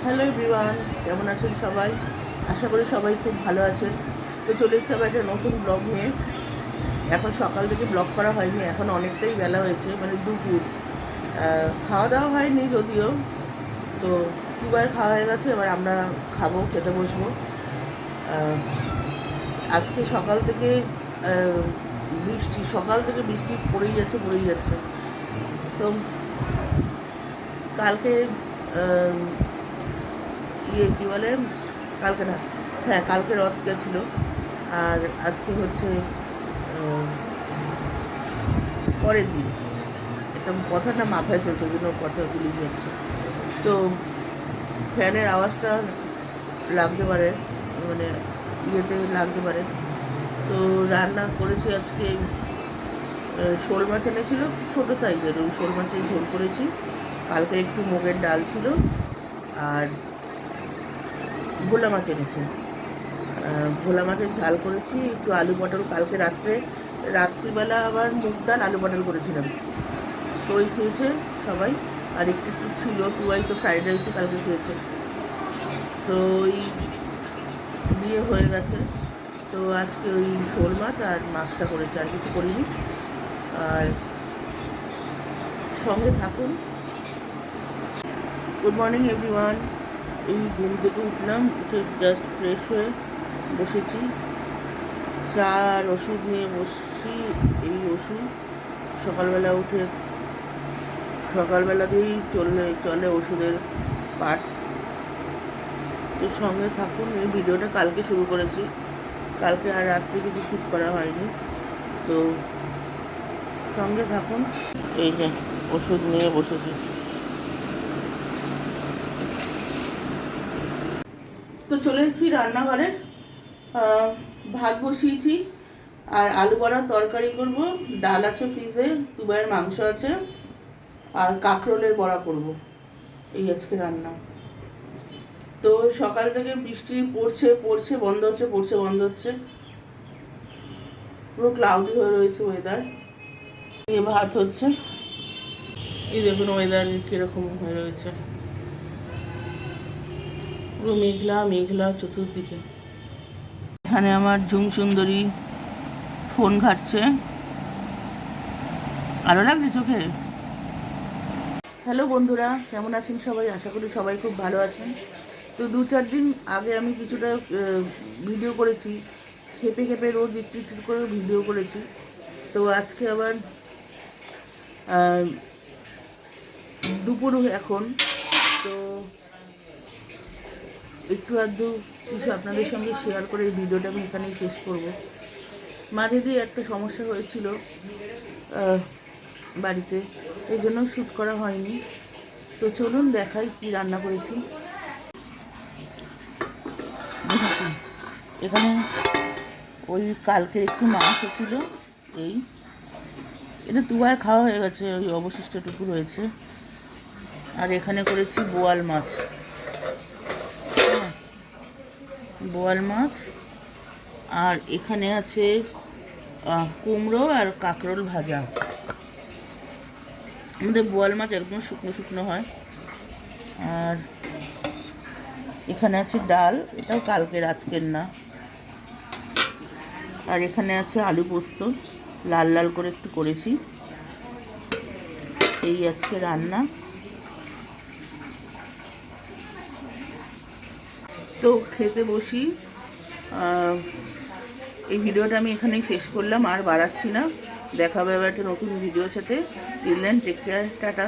Hello everyone, কেমন আছেন সবাই? আশা করি সবাই খুব ভালো আছেন। তো চলে এসেছি আবার একটা নতুন ব্লগ নিয়ে। এখন সকাল থেকে ব্লগ করা হয়নি, এখন অনেকটাই বেলা হয়েছে, মানে দুপুর। খাওয়া দাওয়া হয়নি যদিও, তো দুবার খাওয়া হয়ে গেছে, এবার আমরা খাবো, খেতে বসবো। আজকে সকাল থেকে বৃষ্টি পড়েই যাচ্ছে। তো কালকে কী বলে, কালকে না, হ্যাঁ কালকে রথ গেছিলো, আর আজকে হচ্ছে পরের দিন। একটা কথাটা মাথায় চলছে, ওই জন্য কথা ভুলে যাচ্ছে। তো ফ্যানের আওয়াজটা লাগতে পারে, মানে ইয়েতে লাগতে পারে। তো রান্না করেছি আজকে, শোল মাছ এনেছিল ছোটো সাইজের, ওই শোল মাছের ঝোল করেছি। কালকে একটু মুগের ডাল ছিল, আর ভোলা মাছ এনেছি, ভোলা মাছের ঝাল করেছি, একটু আলু পটল, কালকে রাত্রিবেলা আবার মুগ ডাল আলু পটল করেছিলাম, তো ওই খেয়েছে সবাই। আর একটু একটু ছিল, টুয়াই তো ফ্রাইড রাইসে কালকে খেয়েছে, তো ওই দিয়ে হয়ে গেছে। তো আজকে ওই শোল মাছ আর মাছটা করেছে, আর কিছু করিনি। আর সঙ্গে থাকুন। Good morning everyone. এই ঘুম থেকে উঠলাম, উঠে জাস্ট ফ্রেশ হয়ে বসেছি, চা আর ওষুধ নিয়ে বসছি। এই ওষুধ সকালবেলা দিয়েই চলে ওষুধের পাঠ। তো সঙ্গে থাকুন। এই ভিডিওটা কালকে শুরু করেছি, কালকে আর রাত্রে কিছু শ্যুট করা হয়নি, তো সঙ্গে থাকুন। এই যে ওষুধ নিয়ে বসেছি। তো চলে এসেছি রান্নাঘরে, ভাত বসিয়েছি, আর আলু বড়ার তরকারি করব, ডাল আছে ফ্রিজে, দুবাইয়ের মাংস আছে, আর কাঁকরোলের বড়া করব। এই আজকে রান্না। তো সকাল থেকে বৃষ্টি পড়ছে বন্ধ হচ্ছে, পুরো ক্লাউডি হয়ে রয়েছে ওয়েদার। ভাত হচ্ছে, এই দেখুন ওয়েদার কীরকম হয়ে রয়েছে, পুরো মেঘলা চতুর্দিকে। এখানে আমার ঝুম সুন্দরী ফোন ঘাটছে, আরো লাগছে চোখে। হ্যালো বন্ধুরা, কেমন আছেন সবাই? আশা করি সবাই খুব ভালো আছেন। তো 2-4 দিন আগে আমি কিছুটা ভিডিও করেছি, খেপে রোজ একটু করে ভিডিও করেছি। তো আজকে আবার দুপুর এখন, তো একটু আধটু কিছু আপনাদের সঙ্গে শেয়ার করে এই ভিডিওটা আমি এখানেই শেষ করব। মাঝে দিয়ে একটা সমস্যা হয়েছিল বাড়িতে, এই জন্য শ্যুট করা হয়নি। তো চলুন দেখাই কি রান্না করেছি। এখানে ওই কালকে একটু মাংস ছিল, এটা দুবার খাওয়া হয়ে গেছে, ওই অবশিষ্টটুকু রয়েছে। আর এখানে করেছি বোয়াল মাছ, আর এখানে আছে কুমড়ো আর কাঁকরোল ভাজা। আমাদের বোয়াল মাছ একদম শুকনো হয়। আর এখানে আছে ডাল, এটাও কালকের, আজকের না। আর এখানে আছে আলু পোস্ত, লাল করে একটু করেছি। এই আজকে রান্না। তো খেতে বসি। এই ভিডিওটা আমি এখানেই শেষ করলাম, আর বাড়াচ্ছি না। দেখা হবে আবার একটা নতুন ভিডিওর সাথে। Take care, tata.